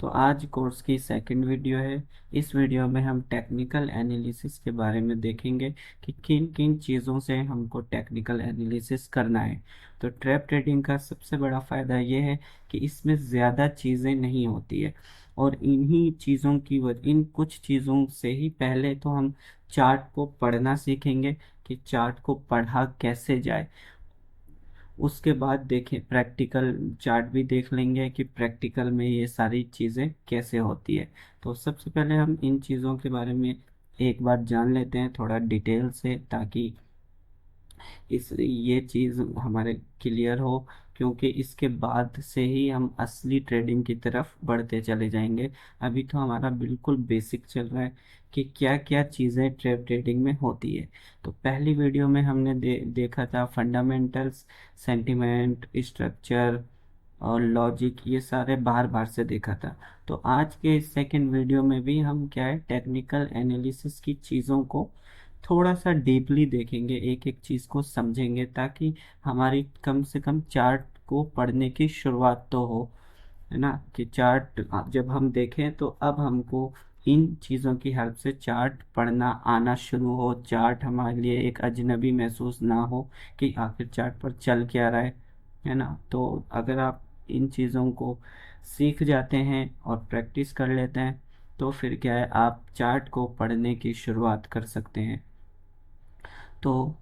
तो आज कोर्स की सेकंड वीडियो है। इस वीडियो में हम टेक्निकल एनालिसिस के बारे में देखेंगे कि किन किन चीज़ों से हमको टेक्निकल एनालिसिस करना है। तो ट्रैप ट्रेडिंग का सबसे बड़ा फ़ायदा ये है कि इसमें ज़्यादा चीज़ें नहीं होती है, और इन्हीं चीज़ों की इन कुछ चीज़ों से ही पहले तो हम चार्ट को पढ़ना सीखेंगे कि चार्ट को पढ़ा कैसे जाए। उसके बाद देखें प्रैक्टिकल चार्ट भी देख लेंगे कि प्रैक्टिकल में ये सारी चीज़ें कैसे होती है। तो सबसे पहले हम इन चीज़ों के बारे में एक बार जान लेते हैं थोड़ा डिटेल से, ताकि इस ये चीज़ हमारे क्लियर हो, क्योंकि इसके बाद से ही हम असली ट्रेडिंग की तरफ बढ़ते चले जाएंगे। अभी तो हमारा बिल्कुल बेसिक चल रहा है कि क्या क्या चीज़ें ट्रेडिंग में होती है। तो पहली वीडियो में हमने देखा था फंडामेंटल्स, सेंटिमेंट, स्ट्रक्चर और लॉजिक, ये सारे बार बार से देखा था। तो आज के इस सेकंड वीडियो में भी हम क्या है टेक्निकल एनालिसिस की चीज़ों को थोड़ा सा डीपली देखेंगे, एक एक चीज़ को समझेंगे, ताकि हमारी कम से कम चार्ट को पढ़ने की शुरुआत तो हो, है ना। कि चार्ट जब हम देखें तो अब हमको इन चीज़ों की हेल्प से चार्ट पढ़ना आना शुरू हो, चार्ट हमारे लिए एक अजनबी महसूस ना हो कि आखिर चार्ट पर चल क्या रहा है ना। तो अगर आप इन चीज़ों को सीख जाते हैं और प्रैक्टिस कर लेते हैं तो फिर क्या है, आप चार्ट को पढ़ने की शुरुआत कर सकते हैं। तो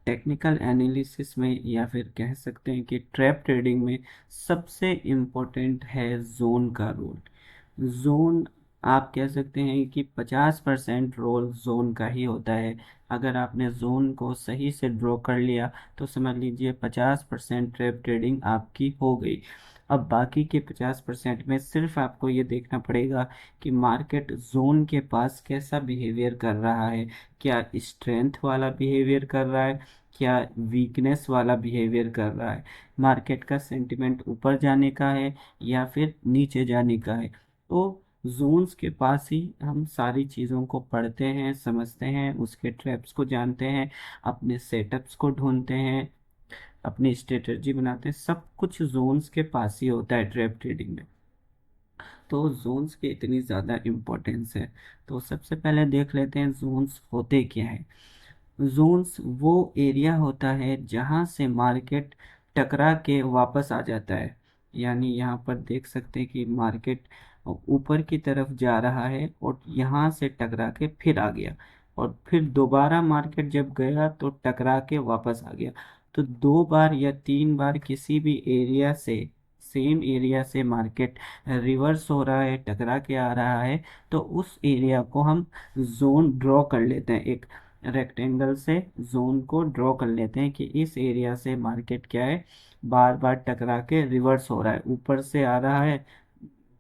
टेक्निकल एनालिसिस में, या फिर कह सकते हैं कि ट्रैप ट्रेडिंग में, सबसे इम्पोर्टेंट है जोन का रोल। जोन, आप कह सकते हैं कि 50% रोल जोन का ही होता है। अगर आपने जोन को सही से ड्रॉ कर लिया तो समझ लीजिए 50% ट्रैप ट्रेडिंग आपकी हो गई। अब बाकी के 50% में सिर्फ आपको ये देखना पड़ेगा कि मार्केट जोन के पास कैसा बिहेवियर कर रहा है। क्या स्ट्रेंथ वाला बिहेवियर कर रहा है, क्या वीकनेस वाला बिहेवियर कर रहा है, मार्केट का सेंटिमेंट ऊपर जाने का है या फिर नीचे जाने का है। तो जोन्स के पास ही हम सारी चीज़ों को पढ़ते हैं, समझते हैं, उसके ट्रैप्स को जानते हैं, अपने सेटअप्स को ढूंढते हैं, अपनी स्ट्रेटजी बनाते हैं। सब कुछ जोन्स के पास ही होता है ट्रैप ट्रेडिंग में। तो जोन्स की इतनी ज़्यादा इम्पोर्टेंस है। तो सबसे पहले देख लेते हैं जोन्स होते क्या है। जोन्स वो एरिया होता है जहां से मार्केट टकरा के वापस आ जाता है। यानी यहाँ पर देख सकते हैं कि मार्केट ऊपर की तरफ जा रहा है और यहाँ से टकरा के फिर आ गया, और फिर दोबारा मार्केट जब गया तो टकरा के वापस आ गया। तो 2 बार या 3 बार किसी भी एरिया से, सेम एरिया से मार्केट रिवर्स हो रहा है, टकरा के आ रहा है, तो उस एरिया को हम जोन ड्रॉ कर लेते हैं। एक रेक्टेंगल से जोन को ड्रॉ कर लेते हैं कि इस एरिया से मार्केट क्या है, बार बार टकरा के रिवर्स हो रहा है। ऊपर से आ रहा है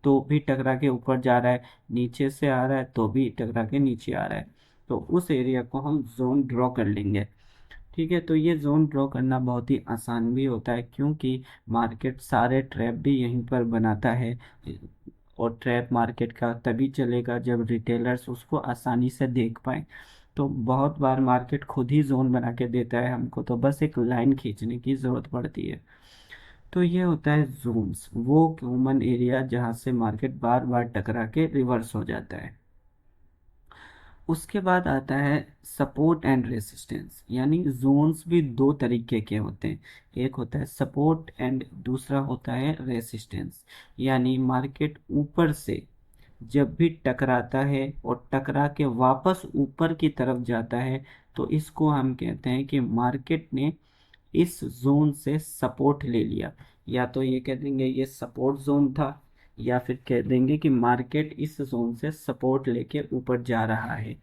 तो भी टकरा के ऊपर जा रहा है, नीचे से आ रहा है तो भी टकरा के नीचे आ रहा है। तो उस एरिया को हम जोन ड्रॉ कर लेंगे। ठीक है, तो ये जोन ड्रॉ करना बहुत ही आसान भी होता है, क्योंकि मार्केट सारे ट्रैप भी यहीं पर बनाता है। और ट्रैप मार्केट का तभी चलेगा जब रिटेलर्स उसको आसानी से देख पाए। तो बहुत बार मार्केट खुद ही जोन बना के देता है हमको, तो बस एक लाइन खींचने की ज़रूरत पड़ती है। तो ये होता है जोन्स, वो कॉमन एरिया जहाँ से मार्केट बार बार टकरा के रिवर्स हो जाता है। उसके बाद आता है सपोर्ट एंड रेसिस्टेंस। यानी जोन्स भी 2 तरीके के होते हैं, एक होता है सपोर्ट एंड दूसरा होता है रेसिस्टेंस। यानी मार्केट ऊपर से जब भी टकराता है और टकरा के वापस ऊपर की तरफ जाता है, तो इसको हम कहते हैं कि मार्केट ने इस जोन से सपोर्ट ले लिया। या तो ये कह देंगे ये सपोर्ट जोन था, या फिर कह देंगे कि मार्केट इस जोन से सपोर्ट लेके ऊपर जा रहा है।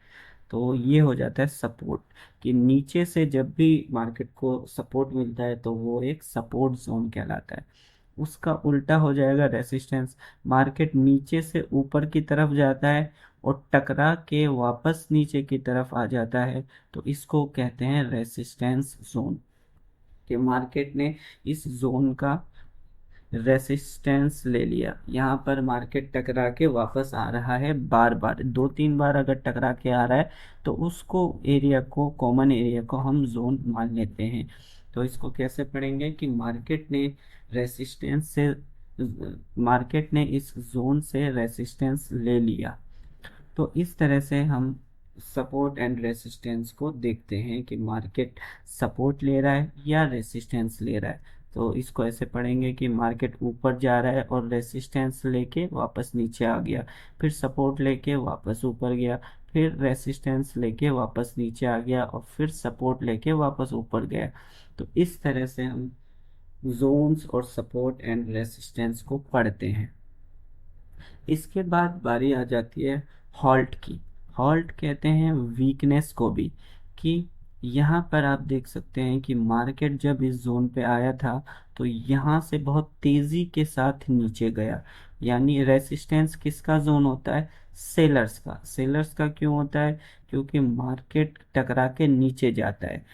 तो ये हो जाता है सपोर्ट, कि नीचे से जब भी मार्केट को सपोर्ट मिलता है तो वो एक सपोर्ट जोन कहलाता है। उसका उल्टा हो जाएगा रेसिस्टेंस। मार्केट नीचे से ऊपर की तरफ जाता है और टकरा के वापस नीचे की तरफ आ जाता है, तो इसको कहते हैं रेसिस्टेंस जोन। कि मार्केट ने इस जोन का रेसिस्टेंस ले लिया, यहाँ पर मार्केट टकरा के वापस आ रहा है, बार बार 2-3 बार अगर टकरा के आ रहा है तो उसको एरिया को, कॉमन एरिया को हम जोन मान लेते हैं। तो इसको कैसे पढ़ेंगे कि मार्केट ने रेसिस्टेंस से मार्केट ने इस जोन से रेसिस्टेंस ले लिया। तो इस तरह से हम सपोर्ट एंड रेसिस्टेंस को देखते हैं कि मार्केट सपोर्ट ले रहा है या रेसिस्टेंस ले रहा है। तो इसको ऐसे पढ़ेंगे कि मार्केट ऊपर जा रहा है और रेसिस्टेंस लेके वापस नीचे आ गया, फिर सपोर्ट लेके वापस ऊपर गया, फिर रेसिस्टेंस लेके वापस नीचे आ गया और फिर सपोर्ट लेके वापस ऊपर गया। तो इस तरह से हम जोन्स और सपोर्ट एंड रेसिस्टेंस को पढ़ते हैं। इसके बाद बारी आ जाती है हॉल्ट की। हॉल्ट कहते हैं वीकनेस को भी, कि यहाँ पर आप देख सकते हैं कि मार्केट जब इस जोन पे आया था तो यहाँ से बहुत तेज़ी के साथ नीचे गया। यानी रेसिस्टेंस किसका जोन होता है? सेलर्स का। सेलर्स का क्यों होता है? क्योंकि मार्केट टकरा के नीचे जाता है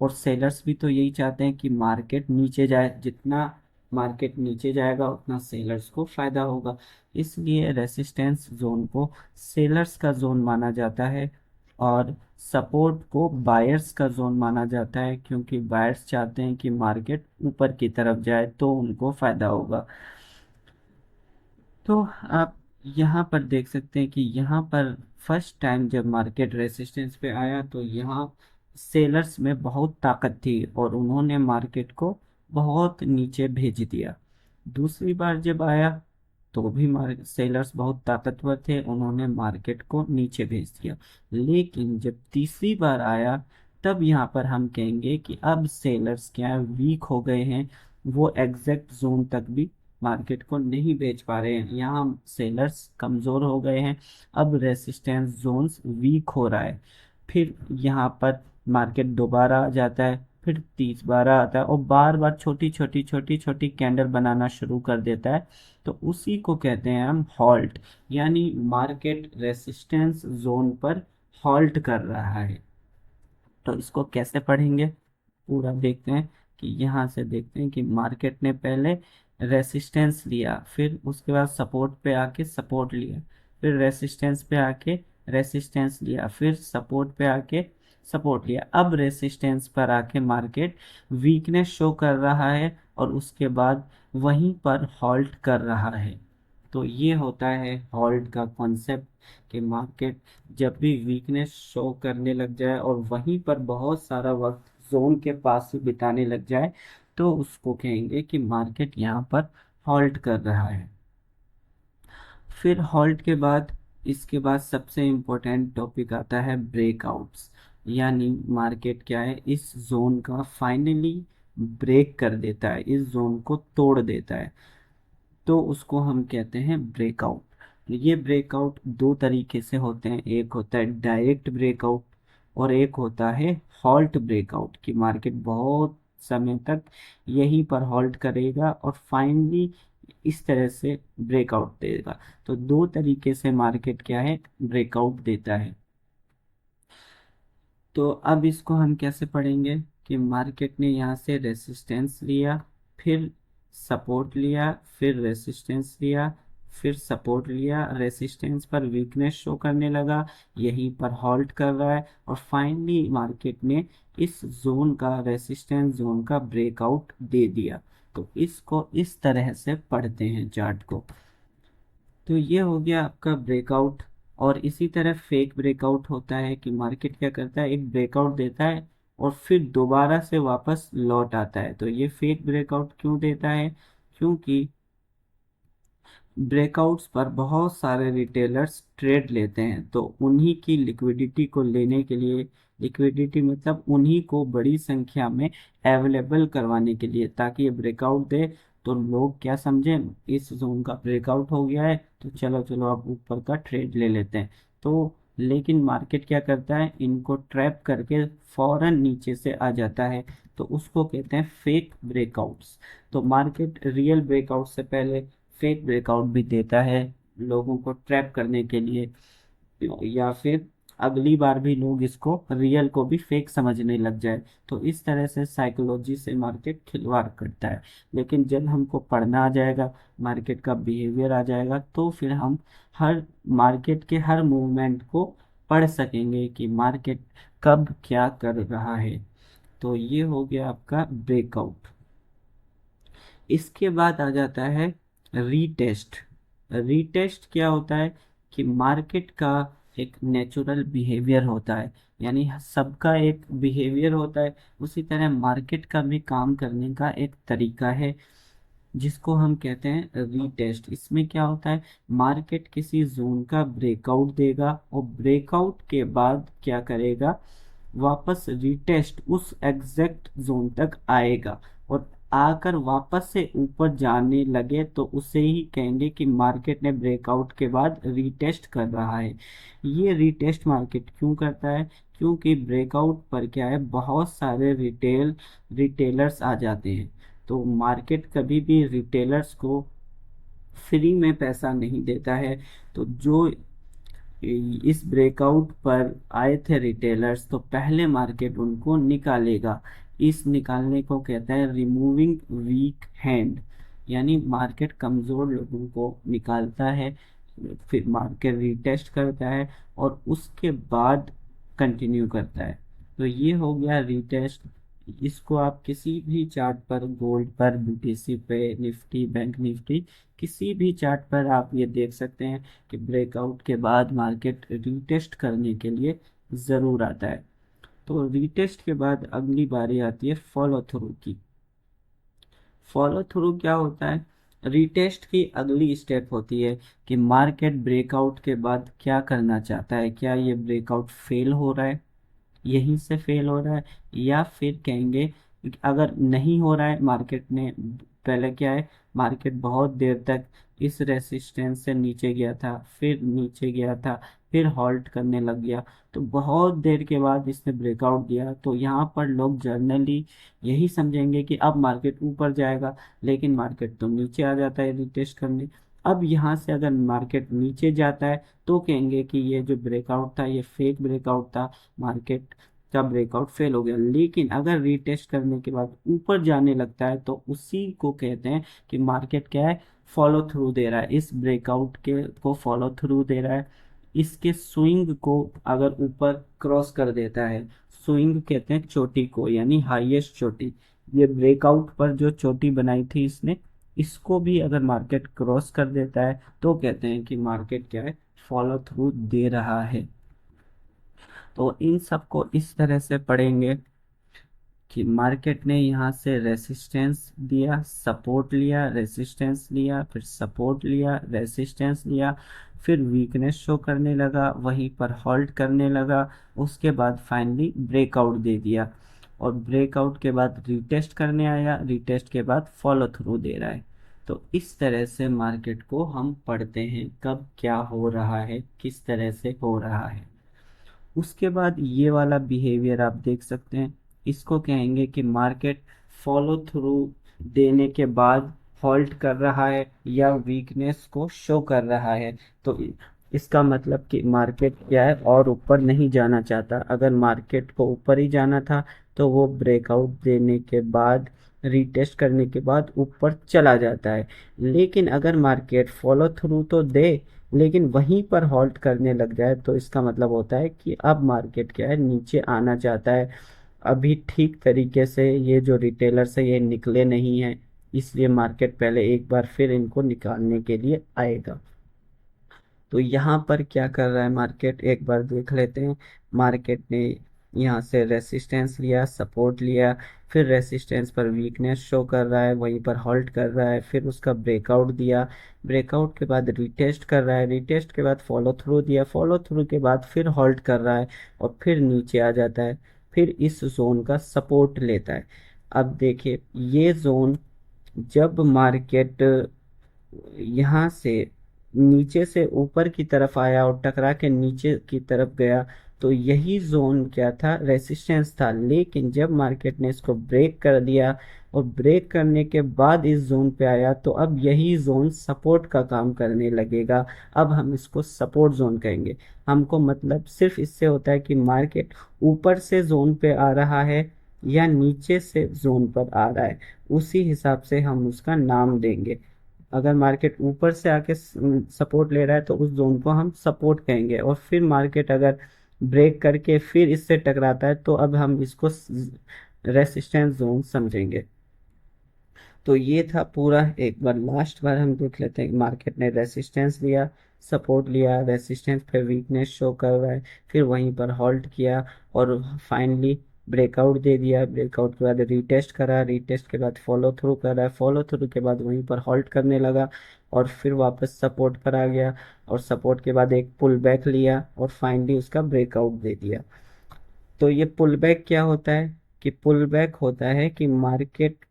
और सेलर्स भी तो यही चाहते हैं कि मार्केट नीचे जाए। जितना मार्केट नीचे जाएगा उतना सेलर्स को फायदा होगा। इसलिए रेसिस्टेंस जोन को सेलर्स का जोन माना जाता है और सपोर्ट को बायर्स का जोन माना जाता है, क्योंकि बायर्स चाहते हैं कि मार्केट ऊपर की तरफ जाए तो उनको फायदा होगा। तो आप यहाँ पर देख सकते हैं कि यहाँ पर फर्स्ट टाइम जब मार्केट रेसिस्टेंस पे आया तो यहाँ सेलर्स में बहुत ताकत थी और उन्होंने मार्केट को बहुत नीचे भेज दिया। दूसरी बार जब आया तो भी सेलर्स बहुत ताकतवर थे, उन्होंने मार्केट को नीचे भेज दिया। लेकिन जब तीसरी बार आया तब यहाँ पर हम कहेंगे कि अब सेलर्स क्या है, वीक हो गए हैं, वो एग्जैक्ट जोन तक भी मार्केट को नहीं बेच पा रहे हैं। यहाँ सेलर्स कमज़ोर हो गए हैं, अब रेसिस्टेंस जोन्स वीक हो रहा है। फिर यहाँ पर मार्केट दोबारा आ जाता है, फिर 30 बार आता है और बार बार छोटी छोटी छोटी छोटी कैंडल बनाना शुरू कर देता है। तो उसी को कहते हैं हम हॉल्ट, यानी मार्केट रेसिस्टेंस जोन पर हॉल्ट कर रहा है। तो इसको कैसे पढ़ेंगे पूरा देखते हैं। कि यहाँ से देखते हैं कि मार्केट ने पहले रेसिस्टेंस लिया, फिर उसके बाद सपोर्ट पे आके सपोर्ट लिया, फिर रेसिस्टेंस पे आके रेसिस्टेंस लिया, फिर सपोर्ट पे आके सपोर्ट लिया। अब रेसिस्टेंस पर आके मार्केट वीकनेस शो कर रहा है और उसके बाद वहीं पर हॉल्ट कर रहा है। तो ये होता है हॉल्ट का कॉन्सेप्ट, कि मार्केट जब भी वीकनेस शो करने लग जाए और वहीं पर बहुत सारा वक्त जोन के पास ही बिताने लग जाए तो उसको कहेंगे कि मार्केट यहाँ पर हॉल्ट कर रहा है। फिर हॉल्ट के बाद इसके बाद सबसे इम्पोर्टेंट टॉपिक आता है ब्रेकआउट्स। यानी मार्केट क्या है, इस जोन का फाइनली ब्रेक कर देता है, इस जोन को तोड़ देता है, तो उसको हम कहते हैं ब्रेकआउट। ये ब्रेकआउट दो तरीके से होते हैं, एक होता है डायरेक्ट ब्रेकआउट और एक होता है हॉल्ट ब्रेकआउट, कि मार्केट बहुत समय तक यहीं पर हॉल्ट करेगा और फाइनली इस तरह से ब्रेकआउट देगा। तो दो तरीके से मार्केट क्या है, ब्रेकआउट देता है। तो अब इसको हम कैसे पढ़ेंगे कि मार्केट ने यहाँ से रेसिस्टेंस लिया, फिर सपोर्ट लिया, फिर रेसिस्टेंस लिया, फिर सपोर्ट लिया, रेसिस्टेंस पर वीकनेस शो करने लगा, यहीं पर हॉल्ट कर रहा है और फाइनली मार्केट ने इस जोन का, रेसिस्टेंस जोन का ब्रेकआउट दे दिया। तो इसको इस तरह से पढ़ते हैं चार्ट को। तो ये हो गया आपका ब्रेकआउट। और इसी तरह फेक ब्रेकआउट होता है कि मार्केट क्या करता है, एक ब्रेकआउट देता है और फिर दोबारा से वापस लौट आता है। तो ये फेक ब्रेकआउट क्यों देता है? क्योंकि ब्रेकआउट्स पर बहुत सारे रिटेलर्स ट्रेड लेते हैं, तो उन्हीं की लिक्विडिटी को लेने के लिए, लिक्विडिटी मतलब उन्हीं को बड़ी संख्या में अवेलेबल करवाने के लिए, ताकि ये ब्रेकआउट दे तो लोग क्या समझें, इस जोन का ब्रेकआउट हो गया है तो चलो चलो अब ऊपर का ट्रेड ले लेते हैं। तो लेकिन मार्केट क्या करता है, इनको ट्रैप करके फौरन नीचे से आ जाता है, तो उसको कहते हैं फेक ब्रेकआउट्स। तो मार्केट रियल ब्रेकआउट से पहले फेक ब्रेकआउट भी देता है लोगों को ट्रैप करने के लिए, या फिर अगली बार भी लोग इसको रियल को भी फेक समझने लग जाए। तो इस तरह से साइकोलॉजी से मार्केट खिलवाड़ करता है। लेकिन जब हमको पढ़ना आ जाएगा, मार्केट का बिहेवियर आ जाएगा, तो फिर हम हर मार्केट के हर मूवमेंट को पढ़ सकेंगे कि मार्केट कब क्या कर रहा है। तो ये हो गया आपका ब्रेकआउट। इसके बाद आ जाता है रीटेस्ट। रीटेस्ट क्या होता है कि मार्केट का एक नेचुरल बिहेवियर होता है, यानी सबका एक बिहेवियर होता है, उसी तरह मार्केट का भी काम करने का एक तरीका है, जिसको हम कहते हैं रीटेस्ट। इसमें क्या होता है, मार्केट किसी जोन का ब्रेकआउट देगा और ब्रेकआउट के बाद क्या करेगा, वापस रिटेस्ट उस एग्जैक्ट जोन तक आएगा, और आकर वापस से ऊपर जाने लगे तो उसे ही कहेंगे कि मार्केट ने ब्रेकआउट के बाद रीटेस्ट कर रहा है। ये रीटेस्ट मार्केट क्यों करता है, क्योंकि ब्रेकआउट पर क्या है, बहुत सारे रिटेलर्स आ जाते हैं। तो मार्केट कभी भी रिटेलर्स को फ्री में पैसा नहीं देता है। तो जो इस ब्रेकआउट पर आए थे रिटेलर्स, तो पहले मार्केट उनको निकालेगा। इस निकालने को कहता है रिमूविंग वीक हैंड, यानी मार्केट कमज़ोर लोगों को निकालता है, फिर मार्केट रीटेस्ट करता है और उसके बाद कंटिन्यू करता है। तो ये हो गया रीटेस्ट। इसको आप किसी भी चार्ट पर, गोल्ड पर, बीटीसी पे, निफ्टी, बैंक निफ्टी, किसी भी चार्ट पर आप ये देख सकते हैं कि ब्रेकआउट के बाद मार्केट रीटेस्ट करने के लिए ज़रूर आता है। तो रीटेस्ट के बाद अगली बारी आती है फॉलो थ्रू की। फॉलो थ्रू क्या होता है, रीटेस्ट की अगली स्टेप होती है कि मार्केट ब्रेकआउट के बाद क्या करना चाहता है, क्या ये ब्रेकआउट फेल हो रहा है, यहीं से फेल हो रहा है, या फिर कहेंगे कि अगर नहीं हो रहा है, मार्केट ने पहले क्या है, मार्केट बहुत देर तक इस रेसिस्टेंस से नीचे गया था, फिर नीचे गया था, फिर हॉल्ट करने लग गया, तो बहुत देर के बाद इसने ब्रेकआउट दिया, तो यहाँ पर लोग जर्नली यही समझेंगे कि अब मार्केट ऊपर जाएगा, लेकिन मार्केट तो नीचे आ जाता है रिटेस्ट करने। अब यहाँ से अगर मार्केट नीचे जाता है तो कहेंगे कि ये जो ब्रेकआउट था ये फेक ब्रेकआउट था, मार्केट का ब्रेकआउट फेल हो गया। लेकिन अगर रीटेस्ट करने के बाद ऊपर जाने लगता है तो उसी को कहते हैं कि मार्केट क्या है, फॉलो थ्रू दे रहा है, इस ब्रेकआउट के को फॉलो थ्रू दे रहा है। इसके स्विंग को अगर ऊपर क्रॉस कर देता है, स्विंग कहते हैं चोटी को, यानी हाईएस्ट चोटी, ये ब्रेकआउट पर जो चोटी बनाई थी इसने, इसको भी अगर मार्केट क्रॉस कर देता है तो कहते हैं कि मार्केट क्या है, फॉलो थ्रू दे रहा है। तो इन सब को इस तरह से पढ़ेंगे कि मार्केट ने यहाँ से रेसिस्टेंस दिया, सपोर्ट लिया, रेसिस्टेंस लिया, फिर सपोर्ट लिया, रेसिस्टेंस लिया, फिर वीकनेस शो करने लगा, वहीं पर हॉल्ट करने लगा, उसके बाद फाइनली ब्रेकआउट दे दिया, और ब्रेकआउट के बाद रीटेस्ट करने आया, रीटेस्ट के बाद फॉलो थ्रू दे रहा है। तो इस तरह से मार्केट को हम पढ़ते हैं, कब क्या हो रहा है, किस तरह से हो रहा है। उसके बाद ये वाला बिहेवियर आप देख सकते हैं, इसको कहेंगे कि मार्केट फॉलो थ्रू देने के बाद हॉल्ट कर रहा है या वीकनेस को शो कर रहा है। तो इसका मतलब कि मार्केट क्या है, और ऊपर नहीं जाना चाहता। अगर मार्केट को ऊपर ही जाना था तो वो ब्रेकआउट देने के बाद, रीटेस्ट करने के बाद ऊपर चला जाता है। लेकिन अगर मार्केट फॉलो थ्रू तो दे लेकिन वहीं पर हॉल्ट करने लग जाए तो इसका मतलब होता है कि अब मार्केट क्या है, नीचे आना चाहता है। अभी ठीक तरीके से ये जो रिटेलर्स है ये निकले नहीं हैं, इसलिए मार्केट पहले एक बार फिर इनको निकालने के लिए आएगा। तो यहाँ पर क्या कर रहा है मार्केट, एक बार देख लेते हैं। मार्केट ने यहाँ से रेसिस्टेंस लिया, सपोर्ट लिया, फिर रेसिस्टेंस पर वीकनेस शो कर रहा है, वहीं पर हॉल्ट कर रहा है, फिर उसका ब्रेकआउट दिया, ब्रेकआउट के बाद रिटेस्ट कर रहा है, रिटेस्ट के बाद फॉलो थ्रू दिया, फॉलो थ्रू के बाद फिर हॉल्ट कर रहा है और फिर नीचे आ जाता है, फिर इस जोन का सपोर्ट लेता है। अब देखिए ये जोन, जब मार्केट यहाँ से नीचे से ऊपर की तरफ आया और टकरा के नीचे की तरफ गया, तो यही जोन क्या था, रेसिस्टेंस था। लेकिन जब मार्केट ने इसको ब्रेक कर दिया और ब्रेक करने के बाद इस जोन पे आया, तो अब यही जोन सपोर्ट का काम करने लगेगा। अब हम इसको सपोर्ट जोन कहेंगे। हमको मतलब सिर्फ इससे होता है कि मार्केट ऊपर से जोन पे आ रहा है या नीचे से जोन पर आ रहा है, उसी हिसाब से हम उसका नाम देंगे। अगर मार्केट ऊपर से आके सपोर्ट ले रहा है तो उस जोन को हम सपोर्ट कहेंगे, और फिर मार्केट अगर ब्रेक करके फिर इससे टकराता है तो अब हम इसको रेसिस्टेंस जोन समझेंगे। तो ये था पूरा। एक बार लास्ट बार हम देख लेते हैं कि मार्केट ने रेसिस्टेंस लिया, सपोर्ट लिया, रेसिस्टेंस पे वीकनेस शो कर रहा है, फिर वहीं पर हॉल्ट किया और फाइनली ब्रेकआउट दे दिया। ब्रेकआउट के बाद रीटेस्ट करा, रीटेस्ट के बाद फॉलो थ्रू कर रहा है, फॉलो थ्रू के बाद वहीं पर हॉल्ट करने लगा और फिर वापस सपोर्ट पर आ गया और सपोर्ट के बाद एक पुल बैक लिया और फाइनली उसका ब्रेकआउट दे दिया। तो ये पुल बैक क्या होता है? कि पुल बैक होता है कि मार्केट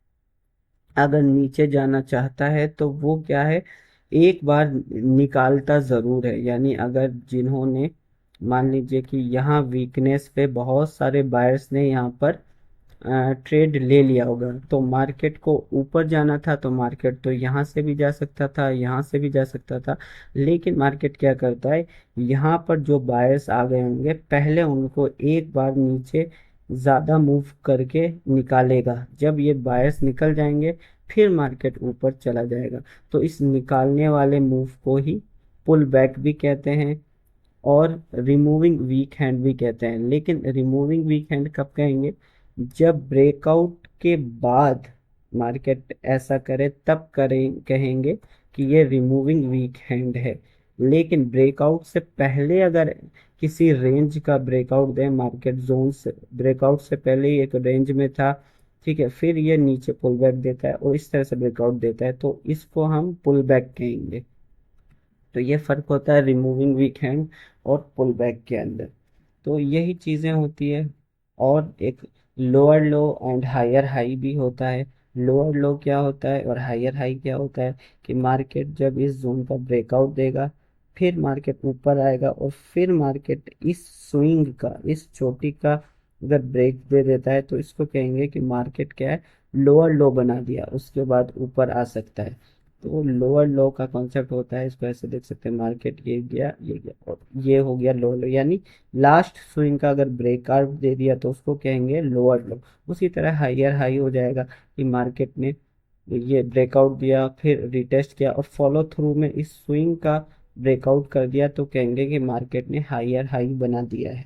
अगर नीचे जाना चाहता है तो वो क्या है, एक बार निकालता ज़रूर है। यानी अगर जिन्होंने, मान लीजिए कि यहाँ वीकनेस पे बहुत सारे बायर्स ने यहाँ पर ट्रेड ले लिया होगा, तो मार्केट को ऊपर जाना था तो मार्केट तो यहाँ से भी जा सकता था, यहाँ से भी जा सकता था। लेकिन मार्केट क्या करता है, यहाँ पर जो बायर्स आ गए होंगे पहले उनको एक बार नीचे ज़्यादा मूव करके निकालेगा। जब ये बायर्स निकल जाएंगे फिर मार्केट ऊपर चला जाएगा। तो इस निकालने वाले मूव को ही पुल बैक भी कहते हैं और रिमूविंग वीक हैंड भी कहते हैं। लेकिन रिमूविंग वीक हैंड कब कहेंगे? जब ब्रेकआउट के बाद मार्केट ऐसा करे तब करें, कहेंगे कि ये रिमूविंग वीक हैंड है। लेकिन ब्रेकआउट से पहले अगर किसी रेंज का ब्रेकआउट दे, मार्केट जोन से ब्रेकआउट से पहले ही एक रेंज में था, ठीक है, फिर ये नीचे पुल बैक देता है और इस तरह से ब्रेकआउट देता है, तो इसको हम पुल बैक कहेंगे। तो ये फर्क होता है रिमूविंग वीक हैंड और पुल बैक के अंदर। तो यही चीज़ें होती है। और एक lower low and higher high भी होता है। लोअर लो क्या होता है और हायर हाई क्या होता है? कि मार्केट जब इस जोन का ब्रेकआउट देगा फिर मार्केट ऊपर आएगा और फिर मार्केट इस स्विंग का, इस चोटी का अगर ब्रेक दे देता है तो इसको कहेंगे कि मार्केट क्या है, लोअर लो बना दिया, उसके बाद ऊपर आ सकता है। तो लोअर लो का कॉन्सेप्ट होता है, इसको ऐसे देख सकते हैं, मार्केट ये गया और ये हो गया लोअर लो। यानी लास्ट स्विंग का अगर ब्रेकआउट दे दिया तो उसको कहेंगे लोअर लो। उसी तरह हायर हाई हो जाएगा कि मार्केट ने ये ब्रेकआउट दिया, फिर रिटेस्ट किया और फॉलो थ्रू में इस स्विंग का ब्रेकआउट कर दिया तो कहेंगे कि मार्केट ने हायर हाई बना दिया है।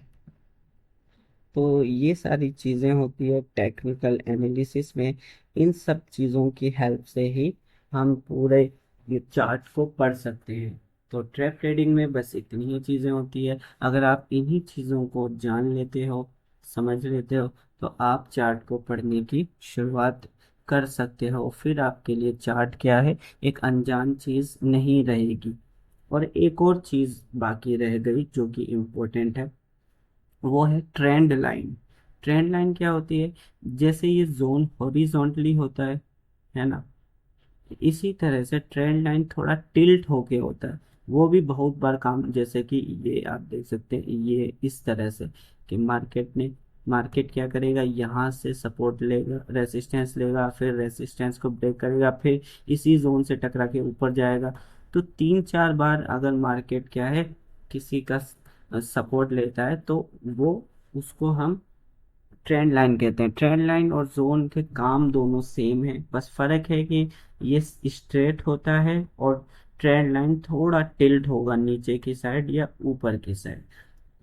तो ये सारी चीज़ें होती है टेक्निकल एनालिसिस में। इन सब चीज़ों की हेल्प से ही हम पूरे ये चार्ट को पढ़ सकते हैं। तो ट्रैप ट्रेडिंग में बस इतनी ही चीज़ें होती है। अगर आप इन्हीं चीज़ों को जान लेते हो, समझ लेते हो, तो आप चार्ट को पढ़ने की शुरुआत कर सकते हो। फिर आपके लिए चार्ट क्या है, एक अनजान चीज़ नहीं रहेगी। और एक और चीज़ बाकी रह गई जो कि इम्पोर्टेंट है, वो है ट्रेंड लाइन। ट्रेंड लाइन क्या होती है? जैसे ये जोन हॉरिजॉन्टली होता है ना, इसी तरह से ट्रेंड लाइन थोड़ा टिल्ट होके होता है। वो भी बहुत बार काम, जैसे कि ये आप देख सकते हैं, ये इस तरह से कि मार्केट क्या करेगा, यहाँ से सपोर्ट लेगा, रेसिस्टेंस लेगा, फिर रेसिस्टेंस को ब्रेक करेगा, फिर इसी जोन से टकरा के ऊपर जाएगा। तो 3-4 बार अगर मार्केट क्या है, किसी का सपोर्ट लेता है तो वो, उसको हम ट्रेंड लाइन कहते हैं। ट्रेंड लाइन और जोन के काम दोनों सेम है, बस फर्क है कि ये स्ट्रेट होता है और ट्रेंड लाइन थोड़ा टिल्ट होगा नीचे की साइड या ऊपर की साइड।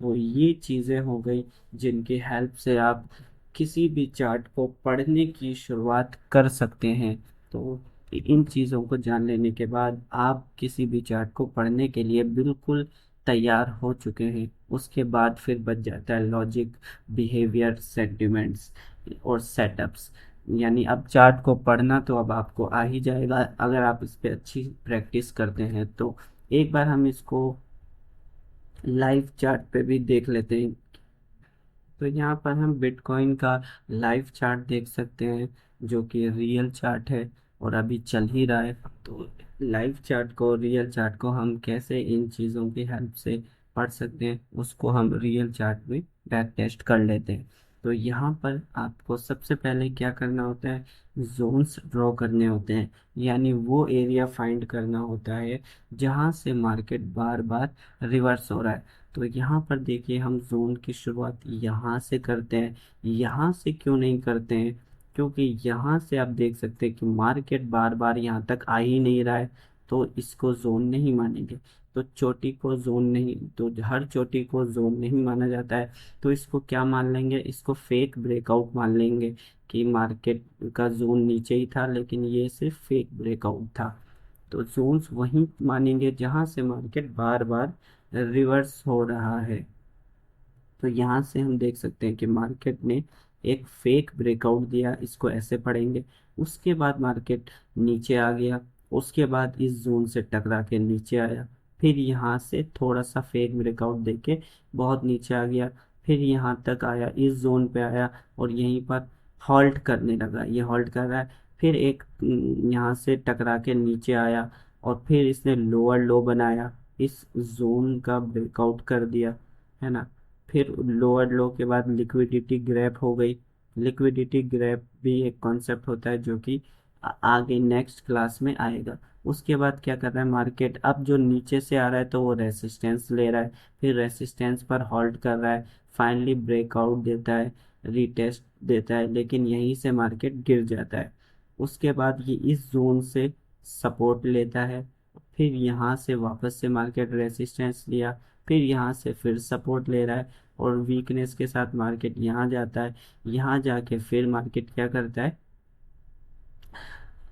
तो ये चीज़ें हो गई जिनकी हेल्प से आप किसी भी चार्ट को पढ़ने की शुरुआत कर सकते हैं। तो इन चीज़ों को जान लेने के बाद आप किसी भी चार्ट को पढ़ने के लिए बिल्कुल तैयार हो चुके हैं। उसके बाद फिर बच जाता है लॉजिक, बिहेवियर, सेंटिमेंट्स और सेटअप्स। यानी अब चार्ट को पढ़ना तो अब आपको आ ही जाएगा अगर आप इस पे अच्छी प्रैक्टिस करते हैं तो। एक बार हम इसको लाइव चार्ट पे भी देख लेते हैं। तो यहाँ पर हम बिटकॉइन का लाइव चार्ट देख सकते हैं जो कि रियल चार्ट है और अभी चल ही रहा है। तो लाइव चार्ट को, रियल चार्ट को हम कैसे इन चीज़ों की हेल्प से पढ़ सकते हैं, उसको हम रियल चार्ट में बैक टेस्ट कर लेते हैं। तो यहाँ पर आपको सबसे पहले क्या करना होता है, जोन्स ड्रॉ करने होते हैं। यानी वो एरिया फाइंड करना होता है जहाँ से मार्केट बार बार रिवर्स हो रहा है। तो यहाँ पर देखिए हम जोन की शुरुआत यहाँ से करते हैं। यहाँ से क्यों नहीं करते हैं? क्योंकि यहाँ से आप देख सकते हैं कि मार्केट बार बार यहाँ तक आ ही नहीं रहा है, तो इसको जोन नहीं मानेंगे। तो चोटी को जोन नहीं, तो हर चोटी को जोन नहीं माना जाता है। तो इसको क्या मान लेंगे, इसको फेक ब्रेकआउट मान लेंगे कि मार्केट का जोन नीचे ही था लेकिन ये सिर्फ फेक ब्रेकआउट था। तो जोन्स वहीं मानेंगे जहां से मार्केट बार बार रिवर्स हो रहा है। तो यहाँ से हम देख सकते हैं कि मार्केट ने एक फेक ब्रेकआउट दिया, इसको ऐसे पढ़ेंगे। उसके बाद मार्केट नीचे आ गया, उसके बाद इस जोन से टकरा के नीचे आया, फिर यहाँ से थोड़ा सा फेक ब्रेकआउट देके बहुत नीचे आ गया, फिर यहाँ तक आया, इस जोन पे आया और यहीं पर हॉल्ट करने लगा, ये हॉल्ट कर रहा है। फिर एक यहाँ से टकरा के नीचे आया और फिर इसने लोअर लो बनाया, इस जोन का ब्रेकआउट कर दिया, है ना। फिर लोअर लो के बाद लिक्विडिटी ग्रैप हो गई। लिक्विडिटी ग्रैप भी एक कॉन्सेप्ट होता है जो कि आगे नेक्स्ट क्लास में आएगा। उसके बाद क्या कर रहा है मार्केट, अब जो नीचे से आ रहा है तो वो रेसिस्टेंस ले रहा है, फिर रेसिस्टेंस पर होल्ड कर रहा है, फाइनली ब्रेकआउट देता है, रीटेस्ट देता है, लेकिन यहीं से मार्केट गिर जाता है। उसके बाद ये इस जोन से सपोर्ट लेता है, फिर यहाँ से वापस से मार्केट रेसिस्टेंस लिया, फिर यहाँ से फिर सपोर्ट ले रहा है और वीकनेस के साथ मार्केट यहाँ जाता है। यहाँ जाके फिर मार्केट क्या करता है,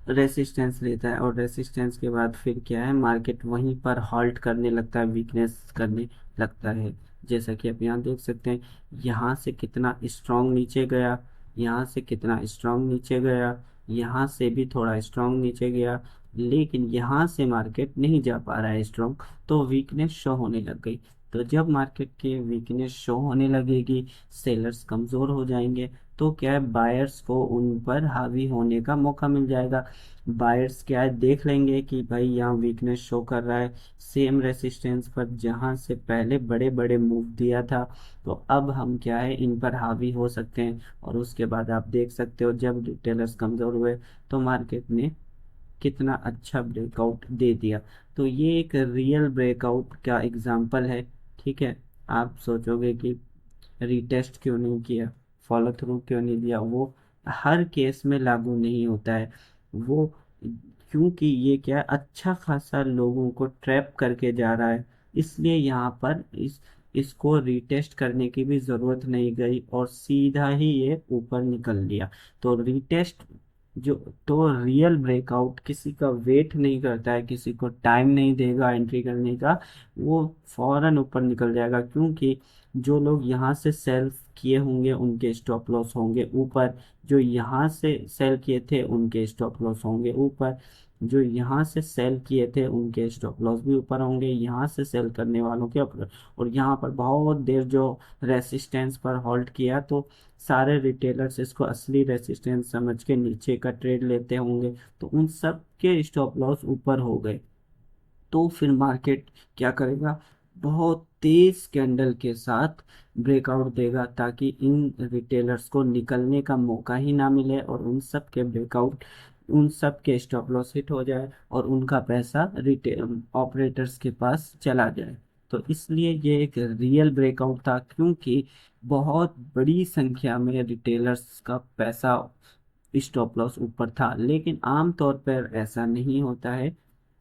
रेसिस्टेंस लेता है और रेसिस्टेंस के बाद फिर क्या है, मार्केट वहीं पर हॉल्ट करने लगता है, वीकनेस करने लगता है। जैसा कि आप यहाँ देख सकते हैं, यहाँ से कितना स्ट्रांग नीचे गया, यहाँ से कितना स्ट्रांग नीचे गया, यहाँ से भी थोड़ा स्ट्रांग नीचे गया, लेकिन यहाँ से मार्केट नहीं जा पा रहा है स्ट्रांग, तो वीकनेस शो होने लग गई। तो जब मार्केट की वीकनेस शो होने लगेगी, सेलर्स कमज़ोर हो जाएंगे, तो क्या है, बायर्स को उन पर हावी होने का मौका मिल जाएगा। बायर्स क्या है, देख लेंगे कि भाई यहाँ वीकनेस शो कर रहा है सेम रेसिस्टेंस पर जहाँ से पहले बड़े बड़े मूव दिया था, तो अब हम क्या है, इन पर हावी हो सकते हैं। और उसके बाद आप देख सकते हो जब रिटेलर्स कमज़ोर हुए तो मार्केट ने कितना अच्छा ब्रेकआउट दे दिया। तो ये एक रियल ब्रेकआउट का एग्जांपल है। ठीक है, आप सोचोगे कि रीटेस्ट क्यों नहीं किया, फॉलो थ्रू क्यों नहीं दिया, वो हर केस में लागू नहीं होता है वो, क्योंकि ये क्या है, अच्छा खासा लोगों को ट्रैप करके जा रहा है, इसलिए यहाँ पर इसको रीटेस्ट करने की भी जरूरत नहीं गई और सीधा ही ये ऊपर निकल लिया। तो रीटेस्ट जो, तो रियल ब्रेकआउट किसी का वेट नहीं करता है, किसी को टाइम नहीं देगा एंट्री करने का, वो फौरन ऊपर निकल जाएगा, क्योंकि जो लोग यहाँ से सेल किए होंगे उनके स्टॉप लॉस होंगे ऊपर, जो यहाँ से सेल किए थे उनके स्टॉप लॉस होंगे ऊपर, जो यहाँ से सेल किए थे उनके स्टॉप लॉस भी ऊपर होंगे, यहाँ से सेल करने वालों के ऊपर। और यहाँ पर बहुत देर जो रेसिस्टेंस पर होल्ड किया, तो सारे रिटेलर्स इसको असली रेसिस्टेंस समझ के नीचे का ट्रेड लेते होंगे, तो उन सब के स्टॉप लॉस ऊपर हो गए। तो फिर मार्केट क्या करेगा, बहुत तेज कैंडल के साथ ब्रेकआउट देगा ताकि इन रिटेलर्स को निकलने का मौका ही ना मिले और उन सब के ब्रेकआउट, उन सब के स्टॉप लॉस हिट हो जाए और उनका पैसा रिटेल ऑपरेटर्स के पास चला जाए। तो इसलिए ये एक रियल ब्रेकआउट था, क्योंकि बहुत बड़ी संख्या में रिटेलर्स का पैसा स्टॉप लॉस ऊपर था, लेकिन आमतौर पर ऐसा नहीं होता है।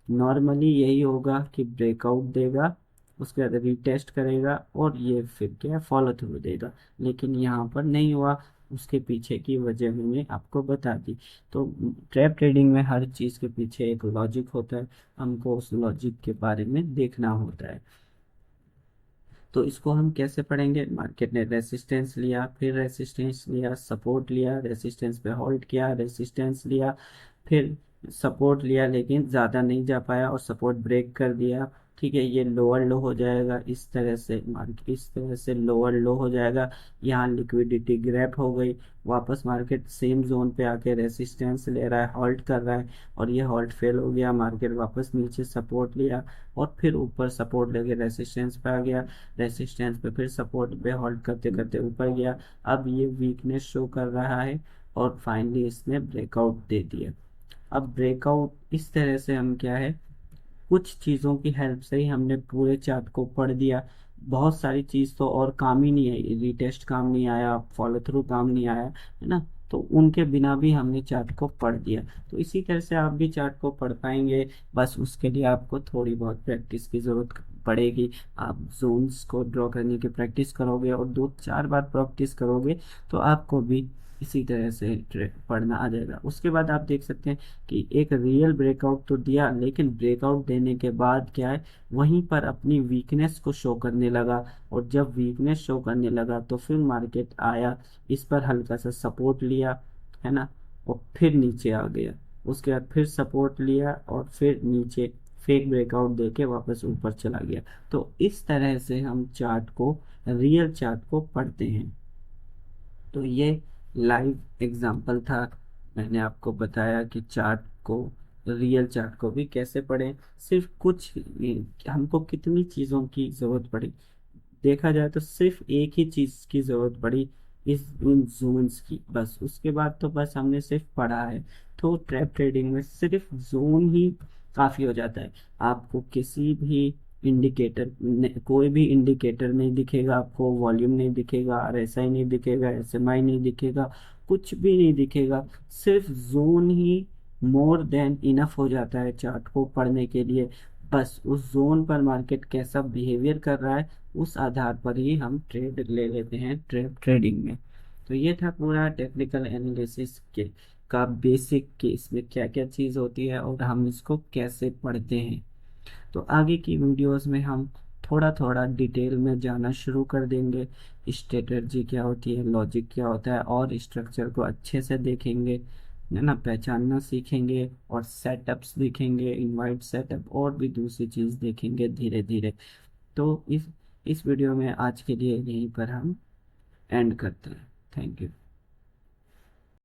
नॉर्मली यही होगा कि ब्रेकआउट देगा, उसके बाद रीटेस्ट करेगा और ये फिर क्या फॉलो थ्रू देगा, लेकिन यहाँ पर नहीं हुआ। उसके पीछे की वजह मैंने आपको बता दी। तो ट्रैप ट्रेडिंग में हर चीज़ के पीछे एक लॉजिक होता है, हमको उस लॉजिक के बारे में देखना होता है। तो इसको हम कैसे पढ़ेंगे, मार्केट ने रेसिस्टेंस लिया, फिर रेसिस्टेंस लिया, सपोर्ट लिया, रेसिस्टेंस पे होल्ड किया, रेसिस्टेंस लिया, फिर सपोर्ट लिया लेकिन ज़्यादा नहीं जा पाया और सपोर्ट ब्रेक कर दिया। ठीक है, ये लोअर लो हो जाएगा, इस तरह से मार्केट, इस तरह से लोअर लो हो जाएगा। यहाँ लिक्विडिटी ग्रैप हो गई, वापस मार्केट सेम जोन पे आके रेसिस्टेंस ले रहा है, हॉल्ट कर रहा है और ये हॉल्ट फेल हो गया, मार्केट वापस नीचे सपोर्ट लिया और फिर ऊपर सपोर्ट लेके रेसिस्टेंस पे आ गया, रेसिस्टेंस पे फिर सपोर्ट पे होल्ड करते करते ऊपर गया। अब ये वीकनेस शो कर रहा है और फाइनली इसने ब्रेकआउट दे दिया। अब ब्रेकआउट इस तरह से हम क्या है, कुछ चीज़ों की हेल्प से ही हमने पूरे चार्ट को पढ़ दिया। बहुत सारी चीज़ तो और काम ही नहीं आई, रिटेस्ट काम नहीं आया, फॉलो थ्रू काम नहीं आया, है ना। तो उनके बिना भी हमने चार्ट को पढ़ दिया। तो इसी तरह से आप भी चार्ट को पढ़ पाएंगे। बस उसके लिए आपको थोड़ी बहुत प्रैक्टिस की ज़रूरत पड़ेगी। आप जोन्स को ड्रॉ करने की प्रैक्टिस करोगे और 2-4 बार प्रैक्टिस करोगे तो आपको भी इसी तरह से पढ़ना आ जाएगा। उसके बाद आप देख सकते हैं कि एक रियल ब्रेकआउट तो दिया, लेकिन ब्रेकआउट देने के बाद क्या है, वहीं पर अपनी वीकनेस को शो करने लगा। और जब वीकनेस शो करने लगा तो फिर मार्केट आया, इस पर हल्का सा सपोर्ट लिया, है ना, और फिर नीचे आ गया। उसके बाद फिर सपोर्ट लिया और फिर नीचे फेक ब्रेकआउट देके वापस ऊपर चला गया। तो इस तरह से हम चार्ट को, रियल चार्ट को पढ़ते हैं। तो ये लाइव एग्जांपल था। मैंने आपको बताया कि चार्ट को, रियल चार्ट को भी कैसे पढ़ें। सिर्फ कुछ हमको कितनी चीज़ों की ज़रूरत पड़ी, देखा जाए तो सिर्फ एक ही चीज की जरूरत पड़ी, इस उन जोन्स की, बस। उसके बाद तो बस हमने सिर्फ पढ़ा है। तो ट्रैप ट्रेडिंग में सिर्फ जोन ही काफी हो जाता है। आपको किसी भी कोई भी इंडिकेटर नहीं दिखेगा, आपको वॉल्यूम नहीं दिखेगा, आरएसआई नहीं दिखेगा, एसएमआई नहीं दिखेगा, कुछ भी नहीं दिखेगा। सिर्फ जोन ही मोर देन इनफ हो जाता है चार्ट को पढ़ने के लिए। बस उस जोन पर मार्केट कैसा बिहेवियर कर रहा है, उस आधार पर ही हम ट्रेड ले लेते हैं ट्रेड ट्रेडिंग में। तो ये था पूरा टेक्निकल एनालिसिस के का बेसिक, कि इसमें क्या क्या चीज़ होती है और हम इसको कैसे पढ़ते हैं। तो आगे की वीडियोस में हम थोड़ा थोड़ा डिटेल में जाना शुरू कर देंगे। स्ट्रेटजी क्या होती है, लॉजिक क्या होता है, और स्ट्रक्चर को अच्छे से देखेंगे, है ना, पहचानना सीखेंगे, और सेटअप्स देखेंगे, इनवाइट सेटअप, और भी दूसरी चीज़ देखेंगे धीरे धीरे। तो इस वीडियो में आज के लिए यहीं पर हम एंड करते हैं। Thank you.